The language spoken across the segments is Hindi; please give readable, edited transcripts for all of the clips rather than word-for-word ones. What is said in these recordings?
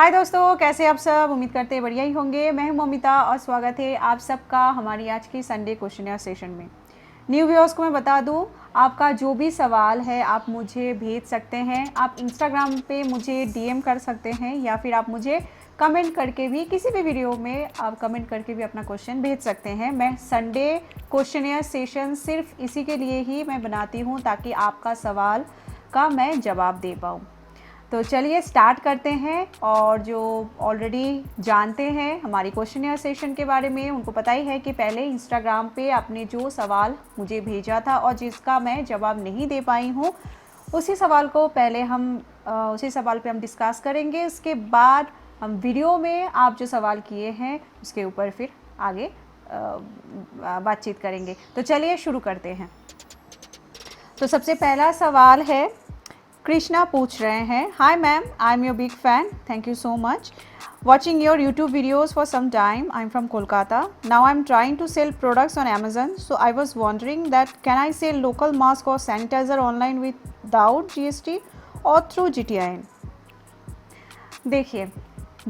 हाय दोस्तों, कैसे आप सब। उम्मीद करते हैं बढ़िया ही होंगे। मैं हूं ममिता और स्वागत है आप सबका हमारी आज की संडे क्वेश्चन सेशन में। न्यू व्यूअर्स को मैं बता दूं, आपका जो भी सवाल है आप मुझे भेज सकते हैं। आप इंस्टाग्राम पे मुझे डीएम कर सकते हैं या फिर आप मुझे कमेंट करके भी किसी भी वीडियो में आप कमेंट करके भी अपना क्वेश्चन भेज सकते हैं। मैं संडे क्वेश्चन सेशन सिर्फ इसी के लिए ही मैं बनाती हूँ ताकि आपका सवाल का मैं जवाब दे पाऊँ। तो चलिए स्टार्ट करते हैं। और जो ऑलरेडी जानते हैं हमारी क्वेश्चन सेशन के बारे में, उनको पता ही है कि पहले इंस्टाग्राम पे आपने जो सवाल मुझे भेजा था और जिसका मैं जवाब नहीं दे पाई हूँ, उसी सवाल को पहले हम उसी सवाल पे हम डिस्कस करेंगे। उसके बाद हम वीडियो में आप जो सवाल किए हैं उसके ऊपर फिर आगे बातचीत करेंगे। तो चलिए शुरू करते हैं। तो सबसे पहला सवाल है, कृष्णा पूछ रहे हैं, hi ma'am, I am your big fan, thank you so much, watching your YouTube videos for some time. I'm from Kolkata. Now I'm trying to sell products on Amazon. So I was wondering that can I sell local mask or sanitizer online without GST or through GTIN? देखिए,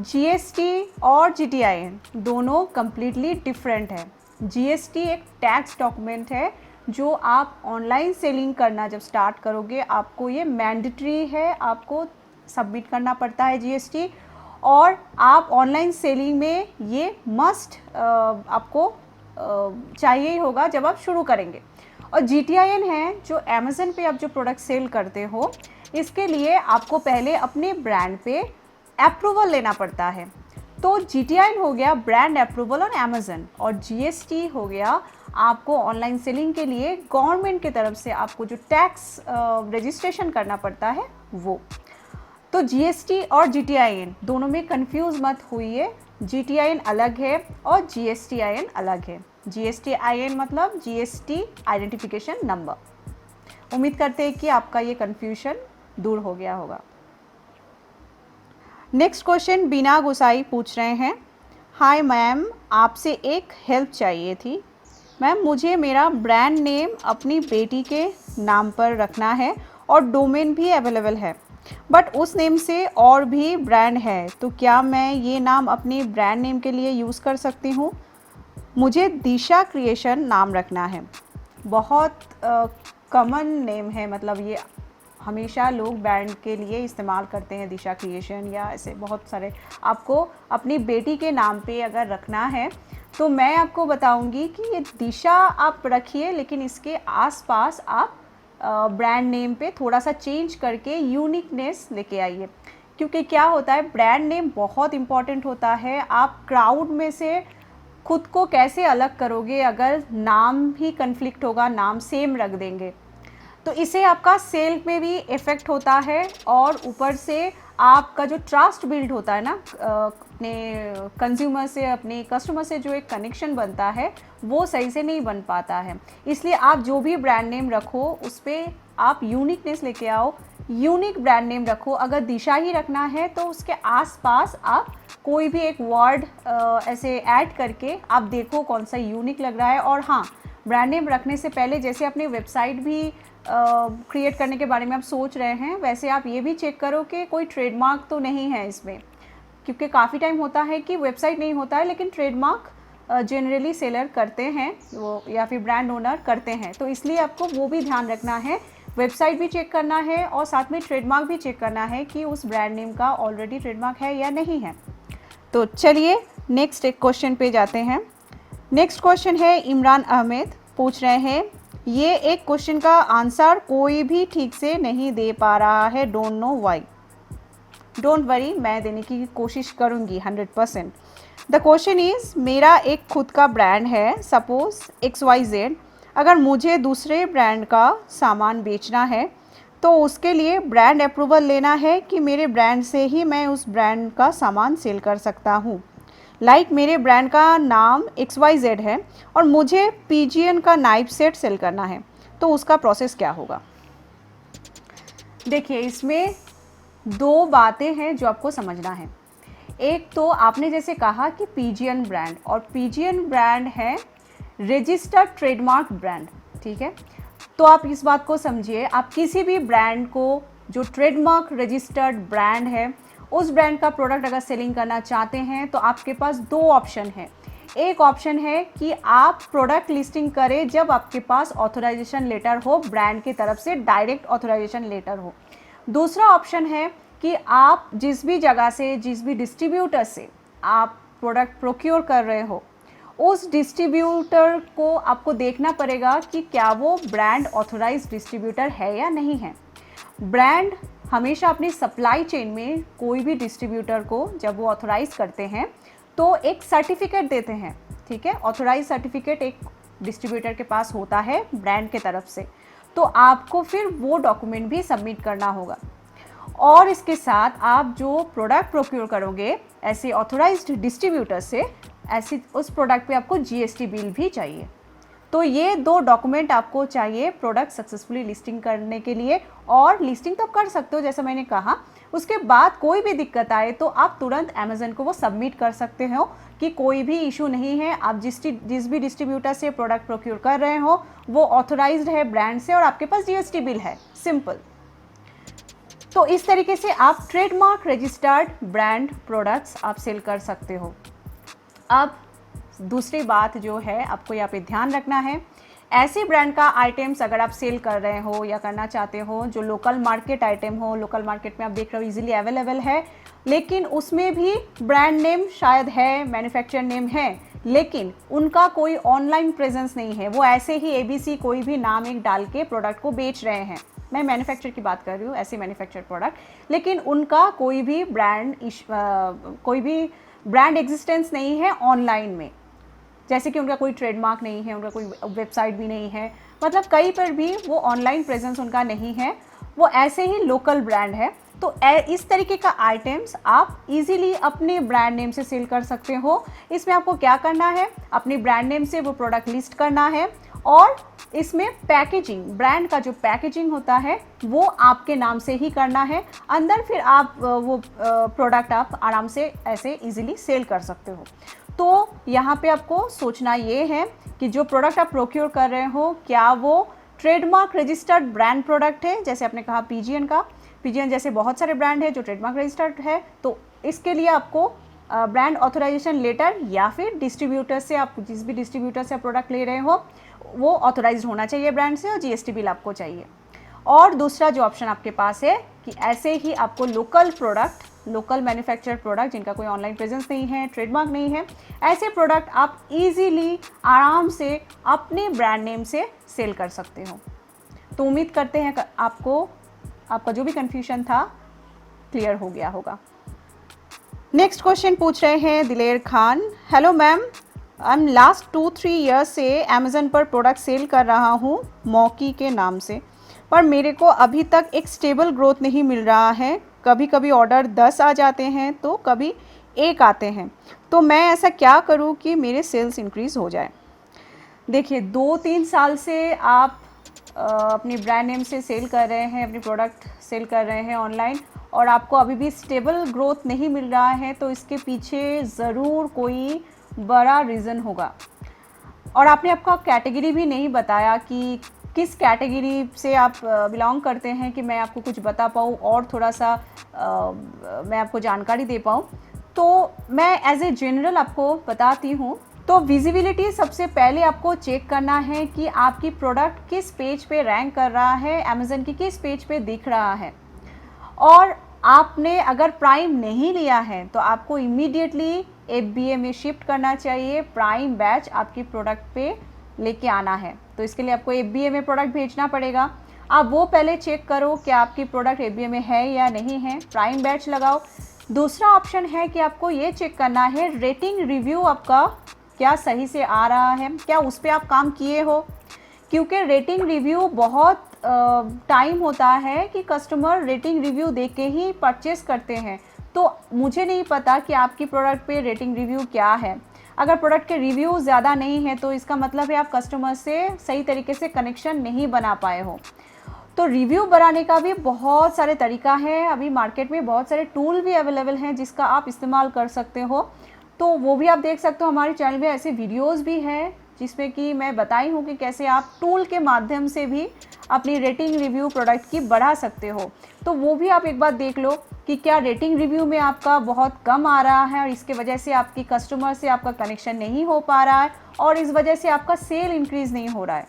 GST और GTIN दोनों completely different है। GST एक टैक्स डॉक्यूमेंट है जो आप ऑनलाइन सेलिंग करना जब स्टार्ट करोगे आपको ये मैंडेटरी है, आपको सबमिट करना पड़ता है GST। और आप ऑनलाइन सेलिंग में ये मस्ट आपको चाहिए ही होगा जब आप शुरू करेंगे। और GTIN है जो अमेज़न पे आप जो प्रोडक्ट सेल करते हो, इसके लिए आपको पहले अपने ब्रांड पे अप्रूवल लेना पड़ता है। तो GTIN हो गया ब्रांड अप्रूवल ऑन अमेज़न और GST हो गया आपको ऑनलाइन सेलिंग के लिए गवर्नमेंट की तरफ से आपको जो टैक्स रजिस्ट्रेशन करना पड़ता है वो। तो GST और GTIN दोनों में कंफ्यूज मत होइए। GTIN अलग है और GSTIN अलग है। GSTIN मतलब GST आइडेंटिफिकेशन नंबर। उम्मीद करते हैं कि आपका ये कंफ्यूजन दूर हो गया होगा। नेक्स्ट क्वेश्चन बीना गुसाई पूछ रहे हैं, हाय मैम, आपसे एक हेल्प चाहिए थी। मैम, मुझे मेरा ब्रांड नेम अपनी बेटी के नाम पर रखना है और डोमेन भी अवेलेबल है, बट उस नेम से और भी ब्रांड है, तो क्या मैं ये नाम अपने ब्रांड नेम के लिए यूज़ कर सकती हूँ? मुझे दिशा क्रिएशन नाम रखना है। बहुत कॉमन नेम है, मतलब ये हमेशा लोग ब्रांड के लिए इस्तेमाल करते हैं, दिशा क्रिएशन या ऐसे बहुत सारे। आपको अपनी बेटी के नाम पे अगर रखना है तो मैं आपको बताऊंगी कि ये दिशा आप रखिए, लेकिन इसके आसपास आप ब्रांड नेम पे थोड़ा सा चेंज करके यूनिकनेस लेके आइए। क्योंकि क्या होता है, ब्रांड नेम बहुत इम्पॉर्टेंट होता है। आप क्राउड में से खुद को कैसे अलग करोगे अगर नाम ही कन्फ्लिक्ट होगा, नाम सेम रख देंगे तो इसे आपका सेल में भी इफ़ेक्ट होता है। और ऊपर से आपका जो ट्रस्ट बिल्ड होता है ना अपने कंज्यूमर से, अपने कस्टमर से जो एक कनेक्शन बनता है वो सही से नहीं बन पाता है। इसलिए आप जो भी ब्रांड नेम रखो उस पर आप यूनिकनेस लेके आओ, यूनिक ब्रांड नेम रखो। अगर दिशा ही रखना है तो उसके आसपास आप कोई भी एक वर्ड ऐसे ऐड करके आप देखो कौन सा यूनिक लग रहा है। और हाँ, ब्रांड नेम रखने से पहले जैसे अपनी वेबसाइट भी क्रिएट करने के बारे में आप सोच रहे हैं, वैसे आप ये भी चेक करो कि कोई ट्रेडमार्क तो नहीं है इसमें। क्योंकि काफ़ी टाइम होता है कि वेबसाइट नहीं होता है लेकिन ट्रेडमार्क जनरली सेलर करते हैं वो, या फिर ब्रांड ओनर करते हैं। तो इसलिए आपको वो भी ध्यान रखना है, वेबसाइट भी चेक करना है और साथ में ट्रेडमार्क भी चेक करना है कि उस ब्रांड नेम का ऑलरेडी ट्रेडमार्क है या नहीं है। तो चलिए नेक्स्ट एक क्वेश्चन पे जाते हैं। नेक्स्ट क्वेश्चन है, इमरान अहमद पूछ रहे हैं, ये एक क्वेश्चन का आंसर कोई भी ठीक से नहीं दे पा रहा है, don't know why. Don't worry, मैं देने की कोशिश करूँगी 100%। द क्वेश्चन इज़, मेरा एक खुद का ब्रांड है, सपोज XYZ। अगर मुझे दूसरे ब्रांड का सामान बेचना है तो उसके लिए ब्रांड अप्रूवल लेना है कि मेरे ब्रांड से ही मैं उस ब्रांड का सामान सेल कर सकता हूँ। मेरे ब्रांड का नाम XYZ है और मुझे PGN का नाइफ सेट सेल करना है, तो उसका प्रोसेस क्या होगा? देखिए, इसमें दो बातें हैं जो आपको समझना है। एक तो आपने जैसे कहा कि PGN ब्रांड, और PGN ब्रांड है रजिस्टर्ड ट्रेडमार्क ब्रांड, ठीक है। तो आप इस बात को समझिए, आप किसी भी ब्रांड को जो ट्रेडमार्क रजिस्टर्ड ब्रांड है उस ब्रांड का प्रोडक्ट अगर सेलिंग करना चाहते हैं तो आपके पास दो ऑप्शन है। एक ऑप्शन है कि आप प्रोडक्ट लिस्टिंग करें जब आपके पास ऑथराइजेशन लेटर हो, ब्रांड की तरफ से डायरेक्ट ऑथराइजेशन लेटर हो। दूसरा ऑप्शन है कि आप जिस भी जगह से, जिस भी डिस्ट्रीब्यूटर से आप प्रोडक्ट प्रोक्योर कर रहे हो, उस डिस्ट्रीब्यूटर को आपको देखना पड़ेगा कि क्या वो ब्रांड ऑथराइज्ड डिस्ट्रीब्यूटर है या नहीं है। ब्रांड हमेशा अपनी सप्लाई चेन में कोई भी डिस्ट्रीब्यूटर को जब वो ऑथराइज करते हैं तो एक सर्टिफिकेट देते हैं, ठीक है। ऑथराइज सर्टिफिकेट एक डिस्ट्रीब्यूटर के पास होता है ब्रांड के तरफ से, तो आपको फिर वो डॉक्यूमेंट भी सबमिट करना होगा। और इसके साथ आप जो प्रोडक्ट प्रोक्योर करोगे ऐसे ऑथराइज्ड डिस्ट्रीब्यूटर से, ऐसी उस प्रोडक्ट पे आपको जीएसटी बिल भी चाहिए। तो ये दो डॉक्यूमेंट आपको चाहिए प्रोडक्ट सक्सेसफुली लिस्टिंग करने के लिए। और लिस्टिंग तो आप कर सकते हो जैसा मैंने कहा, उसके बाद कोई भी दिक्कत आए तो आप तुरंत अमेज़न को वो सबमिट कर सकते हो कि कोई भी इशू नहीं है। आप जिस भी डिस्ट्रीब्यूटर से प्रोडक्ट प्रोक्योर कर रहे हो वो ऑथराइज्ड है ब्रांड से और आपके पास जीएसटी बिल है, सिंपल। तो इस तरीके से आप ट्रेडमार्क रजिस्टर्ड ब्रांड प्रोडक्ट्स आप सेल कर सकते हो। अब दूसरी बात जो है आपको यहाँ पे ध्यान रखना है, ऐसे ब्रांड का आइटम्स अगर आप सेल कर रहे हो या करना चाहते हो जो लोकल मार्केट आइटम हो, लोकल मार्केट में आप देख रहे हो इजीली अवेलेबल है, लेकिन उसमें भी ब्रांड नेम शायद है, मैन्युफैक्चर नेम है, लेकिन उनका कोई ऑनलाइन प्रेजेंस नहीं है, वो ऐसे ही एबीसी कोई भी नाम एक डाल के प्रोडक्ट को बेच रहे हैं। मैं मैन्युफैक्चर की बात कर रही हूँ, ऐसे मैन्युफैक्चर प्रोडक्ट, लेकिन उनका कोई भी ब्रांड एग्जिस्टेंस नहीं है ऑनलाइन में, जैसे कि उनका कोई ट्रेडमार्क नहीं है, उनका कोई वेबसाइट भी नहीं है, मतलब कहीं पर भी वो ऑनलाइन प्रेजेंस उनका नहीं है, वो ऐसे ही लोकल ब्रांड है। तो इस तरीके का आइटम्स आप इजीली अपने ब्रांड नेम से सेल कर सकते हो। इसमें आपको क्या करना है, अपनी ब्रांड नेम से वो प्रोडक्ट लिस्ट करना है और इसमें पैकेजिंग, ब्रांड का जो पैकेजिंग होता है वो आपके नाम से ही करना है। अंदर फिर आप वो प्रोडक्ट आप आराम से ऐसे इजीली सेल कर सकते हो। तो यहाँ पे आपको सोचना ये है कि जो प्रोडक्ट आप प्रोक्योर कर रहे हो क्या वो ट्रेडमार्क रजिस्टर्ड ब्रांड प्रोडक्ट है, जैसे आपने कहा पीजीएन का, पीजीएन जैसे बहुत सारे ब्रांड है जो ट्रेडमार्क रजिस्टर्ड है, तो इसके लिए आपको ब्रांड ऑथराइजेशन लेटर या फिर डिस्ट्रीब्यूटर से, आप जिस भी डिस्ट्रीब्यूटर से आप प्रोडक्ट ले रहे हो वो ऑथराइज्ड होना चाहिए ब्रांड से और जीएसटी बिल आपको चाहिए। और दूसरा जो ऑप्शन आपके पास है कि ऐसे ही आपको local product, local manufacture product जिनका कोई ऑनलाइन प्रेजेंस नहीं है, ट्रेडमार्क नहीं है, ऐसे प्रोडक्ट आप इजीली आराम से अपने ब्रांड नेम से सेल कर सकते हो। तो उम्मीद करते हैं आपका जो भी कन्फ्यूजन था क्लियर हो गया होगा। नेक्स्ट क्वेश्चन पूछ रहे हैं दिलेर Khan. Hello ma'am, I am last 2-3 years से अमेज़न पर प्रोडक्ट सेल कर रहा हूँ मॉकी के नाम से, पर मेरे को अभी तक एक स्टेबल ग्रोथ नहीं मिल रहा है। कभी कभी ऑर्डर 10 आ जाते हैं तो कभी 1 आते हैं, तो मैं ऐसा क्या करूं कि मेरे सेल्स इंक्रीज़ हो जाए। देखिए 2-3 साल से आप अपनी ब्रांड नेम से सेल कर रहे हैं, अपनी प्रोडक्ट सेल कर रहे हैं ऑनलाइन, और आपको अभी भी स्टेबल ग्रोथ नहीं मिल रहा है, तो इसके पीछे ज़रूर कोई बड़ा रीज़न होगा। और आपने आपका कैटेगरी भी नहीं बताया कि किस कैटेगरी से आप बिलोंग करते हैं कि मैं आपको कुछ बता पाऊँ और थोड़ा सा मैं आपको जानकारी दे पाऊँ। तो मैं एज ए जनरल आपको बताती हूँ। तो विजिबिलिटी सबसे पहले आपको चेक करना है कि आपकी प्रोडक्ट किस पेज पे रैंक कर रहा है, अमेज़न की किस पेज पे दिख रहा है। और आपने अगर प्राइम नहीं लिया है तो आपको इमीडिएटली FBA में शिफ्ट करना चाहिए, प्राइम बैच आपकी प्रोडक्ट पे लेके आना है। तो इसके लिए आपको FBA में प्रोडक्ट भेजना पड़ेगा। आप वो पहले चेक करो कि आपकी प्रोडक्ट FBA में है या नहीं है, प्राइम बैच लगाओ। दूसरा ऑप्शन है कि आपको ये चेक करना है रेटिंग रिव्यू आपका क्या सही से आ रहा है, क्या उस पर आप काम किए हो, क्योंकि रेटिंग रिव्यू बहुत टाइम होता है कि कस्टमर रेटिंग रिव्यू देख के ही परचेस करते हैं। तो मुझे नहीं पता कि आपकी प्रोडक्ट पे रेटिंग रिव्यू क्या है। अगर प्रोडक्ट के रिव्यू ज़्यादा नहीं है तो इसका मतलब है आप कस्टमर से सही तरीके से कनेक्शन नहीं बना पाए हो। तो रिव्यू बनाने का भी बहुत सारे तरीका है, अभी मार्केट में बहुत सारे टूल भी अवेलेबल हैं जिसका आप इस्तेमाल कर सकते हो। तो वो भी आप देख सकते हो, हमारे चैनल में ऐसे वीडियोस भी हैं जिसमें कि मैं बताई हूँ कि कैसे आप टूल के माध्यम से भी अपनी रेटिंग रिव्यू प्रोडक्ट की बढ़ा सकते हो। तो वो भी आप एक बार देख लो। कि क्या रेटिंग रिव्यू में आपका बहुत कम आ रहा है और इसके वजह से आपकी कस्टमर से आपका कनेक्शन नहीं हो पा रहा है और इस वजह से आपका सेल इंक्रीज़ नहीं हो रहा है,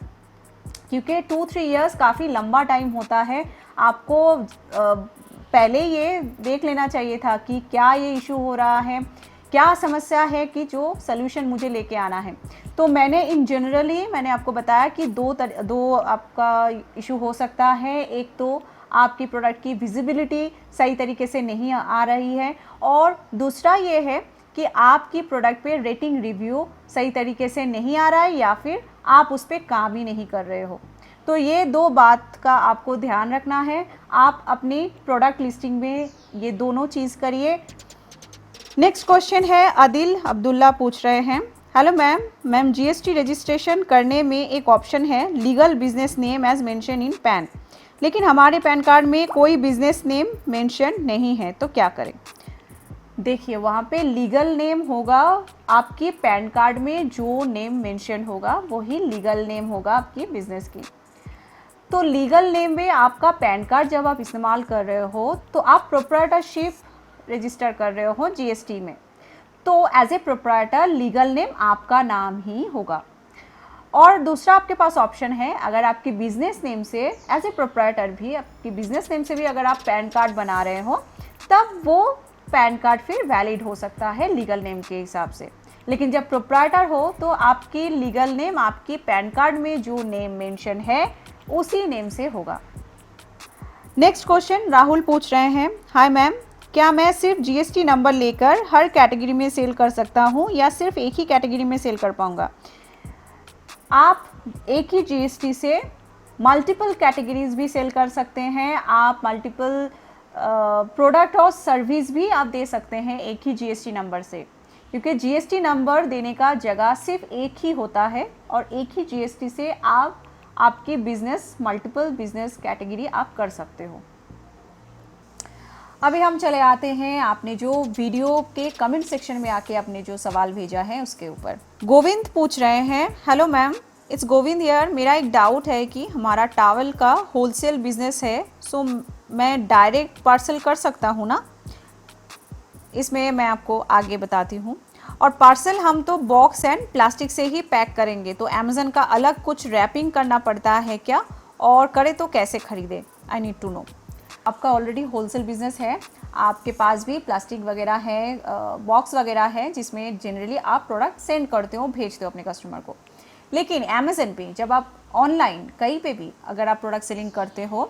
क्योंकि 2-3 इयर्स काफ़ी लंबा टाइम होता है। आपको पहले ये देख लेना चाहिए था कि क्या ये इशू हो रहा है, क्या समस्या है कि जो सल्यूशन मुझे लेके आना है। तो मैंने इन जनरली मैंने आपको बताया कि दो आपका इशू हो सकता है। एक तो आपकी प्रोडक्ट की विजिबिलिटी सही तरीके से नहीं आ रही है और दूसरा ये है कि आपकी प्रोडक्ट पे रेटिंग रिव्यू सही तरीके से नहीं आ रहा है या फिर आप उस पर काम ही नहीं कर रहे हो। तो ये दो बात का आपको ध्यान रखना है। आप अपनी प्रोडक्ट लिस्टिंग में ये दोनों चीज़ करिए। नेक्स्ट क्वेश्चन है, आदिल अब्दुल्ला पूछ रहे हैं, हेलो मैम जीएसटी रजिस्ट्रेशन करने में एक ऑप्शन है legal business name as mention in PAN, लेकिन हमारे पैन कार्ड में कोई बिजनेस नेम मेंशन नहीं है, तो क्या करें। देखिए वहाँ पे लीगल नेम होगा, आपके पैन कार्ड में जो नेम मेंशन होगा वही लीगल नेम होगा आपकी बिजनेस की। तो लीगल नेम में आपका पैन कार्ड जब आप इस्तेमाल कर रहे हो तो आप प्रोप्राइटरशिप रजिस्टर कर रहे हो जीएसटी में, तो as a proprietor legal name आपका नाम ही होगा। और दूसरा आपके पास ऑप्शन है, अगर आपकी बिजनेस नेम से एज ए प्रोप्राइटर भी आपकी बिजनेस नेम से भी अगर आप पैन कार्ड बना रहे हो तब वो पैन कार्ड फिर वैलिड हो सकता है लीगल नेम के हिसाब से। लेकिन जब प्रोप्राइटर हो तो आपकी लीगल नेम आपकी पैन कार्ड में जो नेम मेंशन है उसी नेम से होगा। नेक्स्ट क्वेश्चन राहुल पूछ रहे हैं, हाय मैम, क्या मैं सिर्फ जीएसटी नंबर लेकर हर कैटेगरी में सेल कर सकता हूँ या सिर्फ एक ही कैटेगरी में सेल कर पाऊँगा। आप एक ही जीएसटी से मल्टीपल कैटेगरीज भी सेल कर सकते हैं, आप मल्टीपल प्रोडक्ट और सर्विस भी आप दे सकते हैं एक ही जीएसटी नंबर से, क्योंकि जीएसटी नंबर देने का जगह सिर्फ एक ही होता है और एक ही जीएसटी से आप आपकी बिजनेस मल्टीपल बिजनेस कैटेगरी आप कर सकते हो। अभी हम चले आते हैं आपने जो वीडियो के कमेंट सेक्शन में आके आपने जो सवाल भेजा है उसके ऊपर। गोविंद पूछ रहे हैं, हेलो मैम, इट्स गोविंद यार, मेरा एक डाउट है कि हमारा टावल का होलसेल बिजनेस है, सो मैं डायरेक्ट पार्सल कर सकता हूँ ना। इसमें मैं आपको आगे बताती हूँ। और पार्सल हम तो बॉक्स एंड प्लास्टिक से ही पैक करेंगे, तो अमेज़न का अलग कुछ रैपिंग करना पड़ता है क्या, और करे तो कैसे ख़रीदें, आई नीड टू नो। आपका ऑलरेडी होलसेल बिजनेस है, आपके पास भी प्लास्टिक वगैरह है, बॉक्स वगैरह है जिसमें जनरली आप प्रोडक्ट सेंड करते हो, भेजते हो अपने कस्टमर को। लेकिन अमेज़न पे जब आप ऑनलाइन कहीं पे भी अगर आप प्रोडक्ट सेलिंग करते हो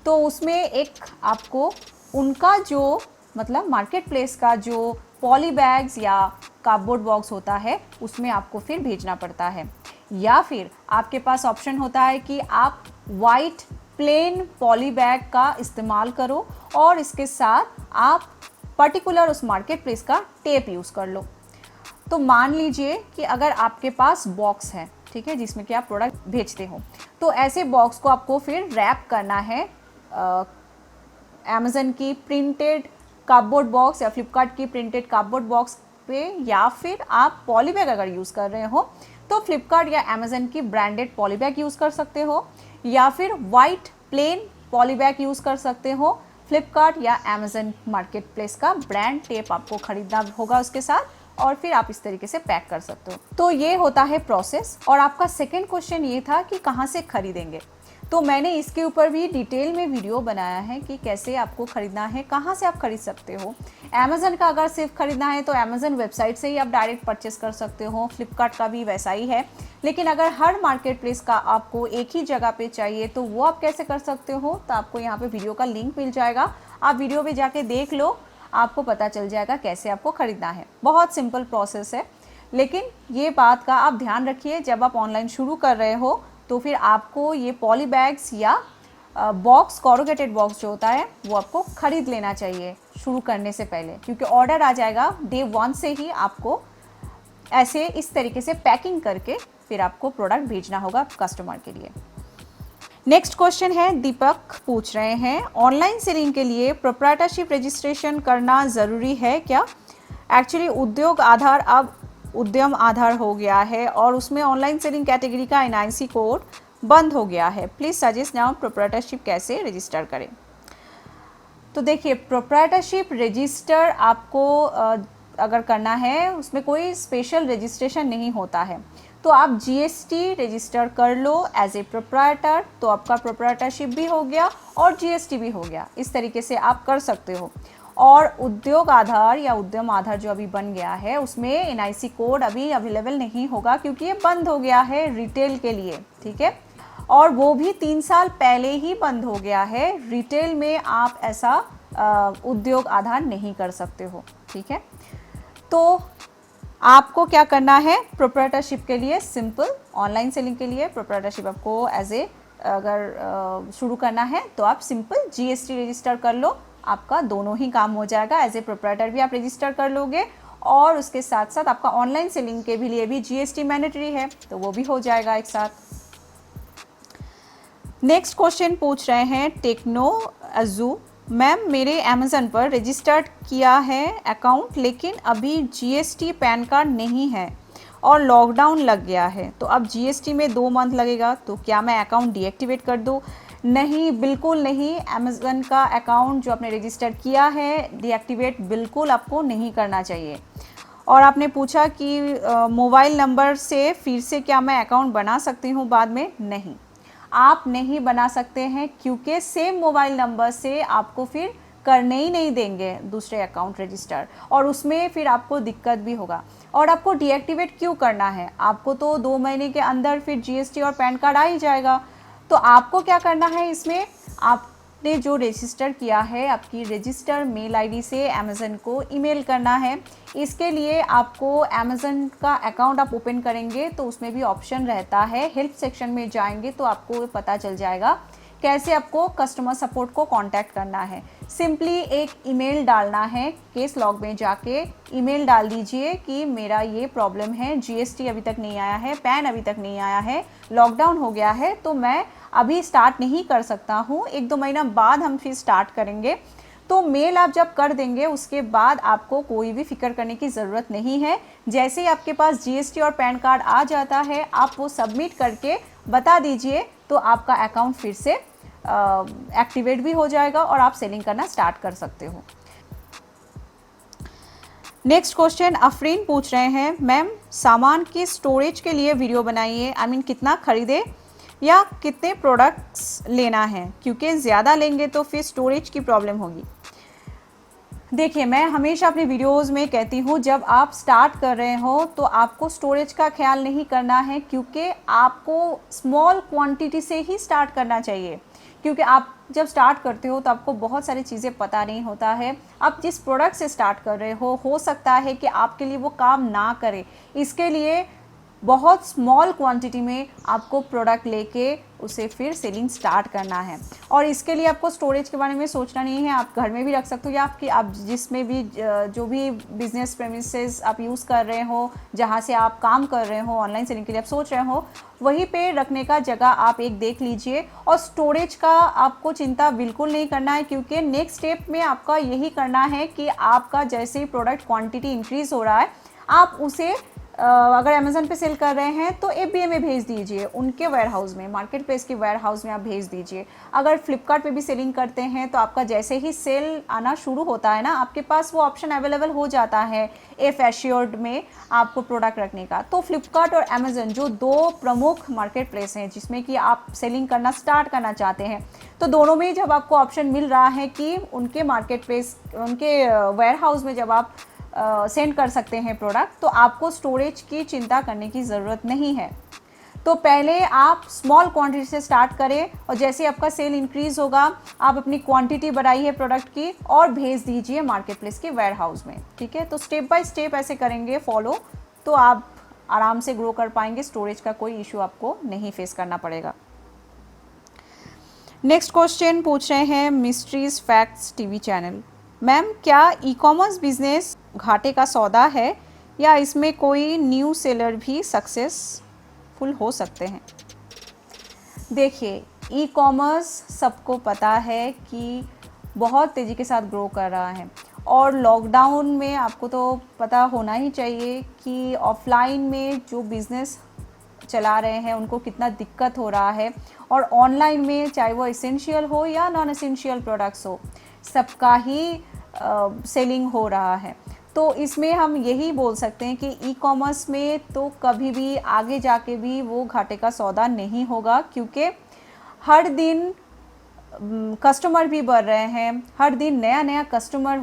तो उसमें एक आपको उनका जो मतलब मार्केट प्लेस का जो पॉली बैग्स या कार्डबोर्ड बॉक्स होता है उसमें आपको फिर भेजना पड़ता है, या फिर आपके पास ऑप्शन होता है कि आप वाइट प्लेन पॉली बैग का इस्तेमाल करो और इसके साथ आप पर्टिकुलर उस मार्केट प्लेस का टेप यूज़ कर लो। तो मान लीजिए कि अगर आपके पास बॉक्स है, ठीक है, जिसमें कि आप प्रोडक्ट भेजते हो, तो ऐसे बॉक्स को आपको फिर रैप करना है अमेज़न की प्रिंटेड कार्डबोर्ड बॉक्स या फ्लिपकार्ट की प्रिंटेड कार्डबोर्ड बॉक्स पे, या फिर आप पॉलीबैग अगर यूज़ कर रहे हो तो फ्लिपकार्ट या अमेज़न की ब्रांडेड पॉलीबैग यूज़ कर सकते हो, या फिर वाइट प्लेन पॉलीबैग यूज़ कर सकते हो। फ्लिपकार्ट या अमेज़न मार्केट प्लेस का ब्रांड टेप आपको ख़रीदना होगा उसके साथ, और फिर आप इस तरीके से पैक कर सकते हो। तो ये होता है प्रोसेस। और आपका सेकंड क्वेश्चन ये था कि कहाँ से खरीदेंगे, तो मैंने इसके ऊपर भी डिटेल में वीडियो बनाया है कि कैसे आपको ख़रीदना है, कहाँ से आप खरीद सकते हो। अमेज़न का अगर सिर्फ ख़रीदना है तो अमेज़न वेबसाइट से ही आप डायरेक्ट परचेस कर सकते हो, फ्लिपकार्ट का भी वैसा ही है। लेकिन अगर हर मार्केट प्लेस का आपको एक ही जगह पे चाहिए तो वो आप कैसे कर सकते हो, तो आपको यहाँ पे वीडियो का लिंक मिल जाएगा, आप वीडियो पे जाके देख लो, आपको पता चल जाएगा कैसे आपको ख़रीदना है। बहुत सिंपल प्रोसेस है, लेकिन ये बात का आप ध्यान रखिए, जब आप ऑनलाइन शुरू कर रहे हो तो फिर आपको ये पॉली बैग्स या बॉक्स, कॉरुगेटेड बॉक्स जो होता है वो आपको ख़रीद लेना चाहिए शुरू करने से पहले, क्योंकि ऑर्डर आ जाएगा डे 1 से ही आपको ऐसे इस तरीके से पैकिंग करके फिर आपको प्रोडक्ट भेजना होगा कस्टमर के लिए। नेक्स्ट क्वेश्चन है, दीपक पूछ रहे हैं, ऑनलाइन सेलिंग के लिए प्रोप्राइटरशिप रजिस्ट्रेशन करना ज़रूरी है क्या। एक्चुअली उद्योग आधार अब उद्यम आधार हो गया है और उसमें ऑनलाइन सेलिंग कैटेगरी का एनआईसी कोड बंद हो गया है, प्लीज़ सजेस्ट नाउ प्रोप्राइटरशिप कैसे रजिस्टर करें। तो देखिए, प्रोप्राइटरशिप रजिस्टर आपको अगर करना है, उसमें कोई स्पेशल रजिस्ट्रेशन नहीं होता है। तो आप जीएसटी रजिस्टर कर लो एज ए प्रोप्राइटर, तो आपका प्रोप्राइटरशिप भी हो गया और जीएसटी भी हो गया। इस तरीके से आप कर सकते हो। और उद्योग आधार या उद्यम आधार जो अभी बन गया है, उसमें एनआईसी कोड अभी अवेलेबल नहीं होगा क्योंकि ये बंद हो गया है रिटेल के लिए, ठीक है। और वो भी 3 साल पहले ही बंद हो गया है। रिटेल में आप ऐसा उद्योग आधार नहीं कर सकते हो, ठीक है। तो आपको क्या करना है, प्रोप्राइटरशिप के लिए सिंपल, ऑनलाइन सेलिंग के लिए प्रोप्राइटरशिप आपको एज ए अगर शुरू करना है तो आप सिंपल जीएसटी रजिस्टर कर लो, आपका दोनों ही काम हो जाएगा। एज ए प्रोप्राइटर भी आप रजिस्टर कर लोगे और उसके साथ साथ आपका ऑनलाइन सेलिंग के भी लिए भी जीएसटी मैंडेटरी है, तो वो भी हो जाएगा एक साथ। नेक्स्ट क्वेश्चन पूछ रहे हैं टेक्नो अजू, मैम मेरे अमेज़न पर रजिस्टर्ड किया है अकाउंट, लेकिन अभी जीएसटी पैन कार्ड नहीं है और लॉकडाउन लग गया है, तो अब जीएसटी में 2 मंथ लगेगा, तो क्या मैं अकाउंट डीएक्टिवेट कर दूँ? नहीं, बिल्कुल नहीं। अमेज़न का अकाउंट जो आपने रजिस्टर किया है डीएक्टिवेट बिल्कुल आपको नहीं करना चाहिए। और आपने पूछा कि मोबाइल नंबर से फिर से क्या मैं अकाउंट बना सकती हूँ बाद में? नहीं, आप नहीं बना सकते हैं, क्योंकि सेम मोबाइल नंबर से आपको फिर करने ही नहीं देंगे दूसरे अकाउंट रजिस्टर, और उसमें फिर आपको दिक्कत भी होगा। और आपको डीएक्टिवेट क्यों करना है? आपको तो 2 महीने के अंदर फिर जीएसटी और पैन कार्ड आ ही जाएगा। तो आपको क्या करना है, इसमें आपने जो रजिस्टर किया है आपकी रजिस्टर मेल आईडी से अमेज़न को ईमेल करना है। इसके लिए आपको अमेज़न का अकाउंट आप ओपन करेंगे तो उसमें भी ऑप्शन रहता है, हेल्प सेक्शन में जाएंगे तो आपको पता चल जाएगा कैसे आपको कस्टमर सपोर्ट को कांटेक्ट करना है। सिंपली एक ईमेल डालना है, केस लॉग में जाके ईमेल डाल दीजिए कि मेरा ये प्रॉब्लम है, जीएसटी अभी तक नहीं आया है, पैन अभी तक नहीं आया है, लॉकडाउन हो गया है, तो मैं अभी स्टार्ट नहीं कर सकता हूँ, 1-2 महीना बाद हम फिर स्टार्ट करेंगे। तो मेल आप जब कर देंगे उसके बाद आपको कोई भी फिक्र करने की ज़रूरत नहीं है। जैसे ही आपके पास जीएसटी और पैन कार्ड आ जाता है, आप वो सबमिट करके बता दीजिए, तो आपका अकाउंट फिर से एक्टिवेट भी हो जाएगा और आप सेलिंग करना स्टार्ट कर सकते हो। नेक्स्ट क्वेश्चन अफरीन पूछ रहे हैं, मैम सामान की स्टोरेज के लिए वीडियो बनाइए, आई मीन कितना खरीदे या कितने प्रोडक्ट्स लेना है, क्योंकि ज़्यादा लेंगे तो फिर स्टोरेज की प्रॉब्लम होगी। देखिए, मैं हमेशा अपने वीडियोस में कहती हूँ जब आप स्टार्ट कर रहे हो तो आपको स्टोरेज का ख्याल नहीं करना है, क्योंकि आपको स्मॉल क्वांटिटी से ही स्टार्ट करना चाहिए। क्योंकि आप जब स्टार्ट करते हो तो आपको बहुत सारी चीज़ें पता नहीं होता है। आप जिस प्रोडक्ट से स्टार्ट कर रहे हो सकता है कि आपके लिए वो काम ना करे। इसके लिए बहुत स्मॉल क्वांटिटी में आपको प्रोडक्ट लेके उसे फिर सेलिंग स्टार्ट करना है। और इसके लिए आपको स्टोरेज के बारे में सोचना नहीं है, आप घर में भी रख सकते हो या आप जिसमें भी जो भी बिजनेस प्रेमिसेस आप यूज़ कर रहे हो, जहाँ से आप काम कर रहे हो ऑनलाइन सेलिंग के लिए आप सोच रहे हो, वहीं पे रखने का जगह आप एक देख लीजिए। और स्टोरेज का आपको चिंता बिल्कुल नहीं करना है, क्योंकि नेक्स्ट स्टेप में आपका यही करना है कि आपका जैसे ही प्रोडक्ट क्वांटिटी इंक्रीज़ हो रहा है, आप उसे अगर अमेज़न पे सेल कर रहे हैं तो एफबीए में भेज दीजिए, उनके वेयर हाउस में, मार्केट प्लेस के वेयर हाउस में आप भेज दीजिए। अगर फ्लिपकार्ट पे भी सेलिंग करते हैं तो आपका जैसे ही सेल आना शुरू होता है ना, आपके पास वो ऑप्शन अवेलेबल हो जाता है एफ एश्योर्ड में आपको प्रोडक्ट रखने का। तो फ्लिपकार्ट और अमेज़न जो 2 प्रमुख मार्केट प्लेस हैं जिसमें कि आप सेलिंग करना स्टार्ट करना चाहते हैं, तो दोनों में जब आपको ऑप्शन मिल रहा है कि उनके मार्केट प्लेस, उनके वेयर हाउस में जब आप सेंड कर सकते हैं प्रोडक्ट, तो आपको स्टोरेज की चिंता करने की ज़रूरत नहीं है। तो पहले आप स्मॉल क्वांटिटी से स्टार्ट करें और जैसे आपका सेल इंक्रीज़ होगा आप अपनी क्वांटिटी बढ़ाइए प्रोडक्ट की और भेज दीजिए मार्केट प्लेस के वेयर हाउस में, ठीक है। तो स्टेप बाय स्टेप ऐसे करेंगे फॉलो, तो आप आराम से ग्रो कर पाएंगे, स्टोरेज का कोई इशू आपको नहीं फेस करना पड़ेगा। नेक्स्ट क्वेश्चन पूछ रहे हैं mysteries facts TV channel, ma'am क्या ई कॉमर्स बिजनेस घाटे का सौदा है या इसमें कोई न्यू सेलर भी सक्सेसफुल हो सकते हैं? देखिए, ई कॉमर्स सबको पता है कि बहुत तेज़ी के साथ ग्रो कर रहा है, और लॉकडाउन में आपको तो पता होना ही चाहिए कि ऑफलाइन में जो बिज़नेस चला रहे हैं उनको कितना दिक्कत हो रहा है, और ऑनलाइन में चाहे वो एसेंशियल हो या नॉन एसेंशियल प्रोडक्ट्स हो, सबका ही सेलिंग हो रहा है। तो इसमें हम यही बोल सकते हैं कि ई कॉमर्स में तो कभी भी आगे जाके भी वो घाटे का सौदा नहीं होगा, क्योंकि हर दिन कस्टमर भी बढ़ रहे हैं, हर दिन नया नया कस्टमर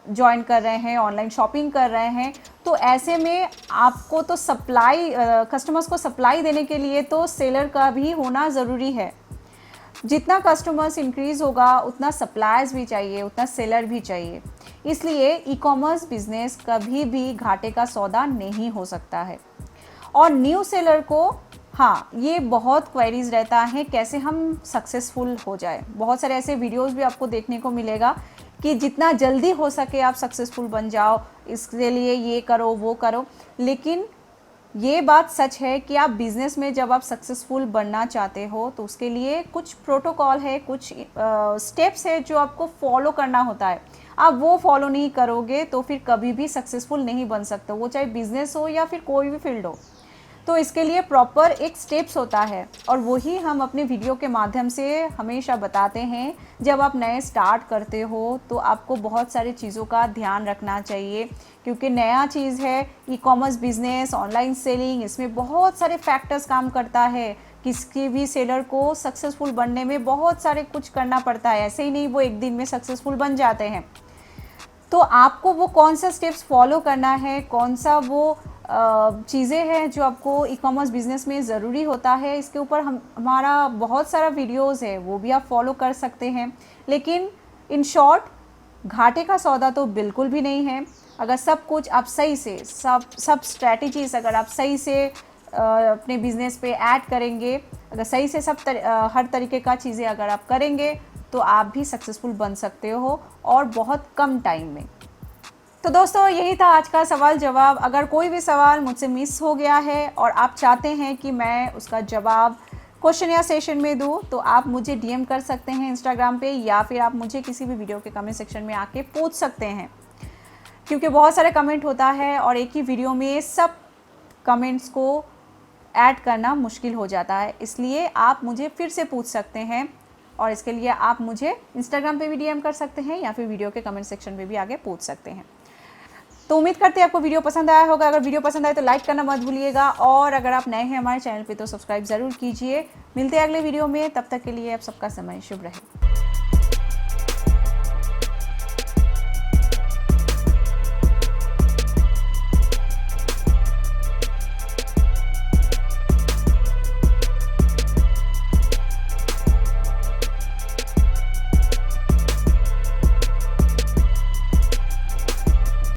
ज्वाइन कर रहे हैं, ऑनलाइन शॉपिंग कर रहे हैं। तो ऐसे में आपको तो सप्लाई कस्टमर्स को सप्लाई देने के लिए तो सेलर का भी होना ज़रूरी है। जितना कस्टमर्स इंक्रीज़ होगा उतना सप्लायर्स भी चाहिए, उतना सेलर भी चाहिए। इसलिए ई कॉमर्स बिजनेस कभी भी घाटे का सौदा नहीं हो सकता है। और न्यू सेलर को हाँ, ये बहुत क्वेरीज रहता है कैसे हम सक्सेसफुल हो जाए। बहुत सारे ऐसे वीडियोस भी आपको देखने को मिलेगा कि जितना जल्दी हो सके आप सक्सेसफुल बन जाओ, इसके लिए ये करो वो करो। लेकिन ये बात सच है कि आप बिज़नेस में जब आप सक्सेसफुल बनना चाहते हो तो उसके लिए कुछ प्रोटोकॉल है, कुछ स्टेप्स है जो आपको फॉलो करना होता है। आप वो फॉलो नहीं करोगे तो फिर कभी भी सक्सेसफुल नहीं बन सकते, वो चाहे बिज़नेस हो या फिर कोई भी फील्ड हो। तो इसके लिए प्रॉपर एक स्टेप्स होता है और वही हम अपने वीडियो के माध्यम से हमेशा बताते हैं। जब आप नए स्टार्ट करते हो तो आपको बहुत सारी चीज़ों का ध्यान रखना चाहिए, क्योंकि नया चीज़ है e commerce business, online selling, इसमें बहुत सारे फैक्टर्स काम करता है। किसी भी सेलर को सक्सेसफुल बनने में बहुत सारे कुछ करना पड़ता है, ऐसे ही नहीं वो एक दिन में सक्सेसफुल बन जाते हैं। तो आपको वो कौन सा स्टेप्स फॉलो करना है, कौन सा वो चीज़ें हैं जो आपको ई कॉमर्स बिज़नेस में ज़रूरी होता है, इसके ऊपर हमारा बहुत सारा वीडियोस है, वो भी आप फॉलो कर सकते हैं। लेकिन इन शॉर्ट घाटे का सौदा तो बिल्कुल भी नहीं है। अगर सब कुछ आप सही से सब स्ट्रैटेजीज अगर आप सही से अपने बिज़नेस पे ऐड करेंगे, अगर सही से हर तरीके का चीज़ें अगर आप करेंगे तो आप भी सक्सेसफुल बन सकते हो और बहुत कम टाइम में। तो दोस्तों यही था आज का सवाल जवाब। अगर कोई भी सवाल मुझसे मिस हो गया है और आप चाहते हैं कि मैं उसका जवाब क्वेश्चन या सेशन में दूं, तो आप मुझे डीएम कर सकते हैं इंस्टाग्राम पे, या फिर आप मुझे किसी भी वीडियो के कमेंट सेक्शन में आके पूछ सकते हैं, क्योंकि बहुत सारे कमेंट होता है और एक ही वीडियो में सब कमेंट्स को ऐड करना मुश्किल हो जाता है। इसलिए आप मुझे फिर से पूछ सकते हैं और इसके लिए आप मुझे इंस्टाग्राम पे भी डीएम कर सकते हैं या फिर वीडियो के कमेंट सेक्शन में भी आगे पूछ सकते हैं। तो उम्मीद करते हैं आपको वीडियो पसंद आया होगा। अगर वीडियो पसंद आए तो लाइक करना मत भूलिएगा, और अगर आप नए हैं हमारे चैनल पे तो सब्सक्राइब ज़रूर कीजिए। मिलते हैं अगले वीडियो में, तब तक के लिए आप सबका समय शुभ रहे।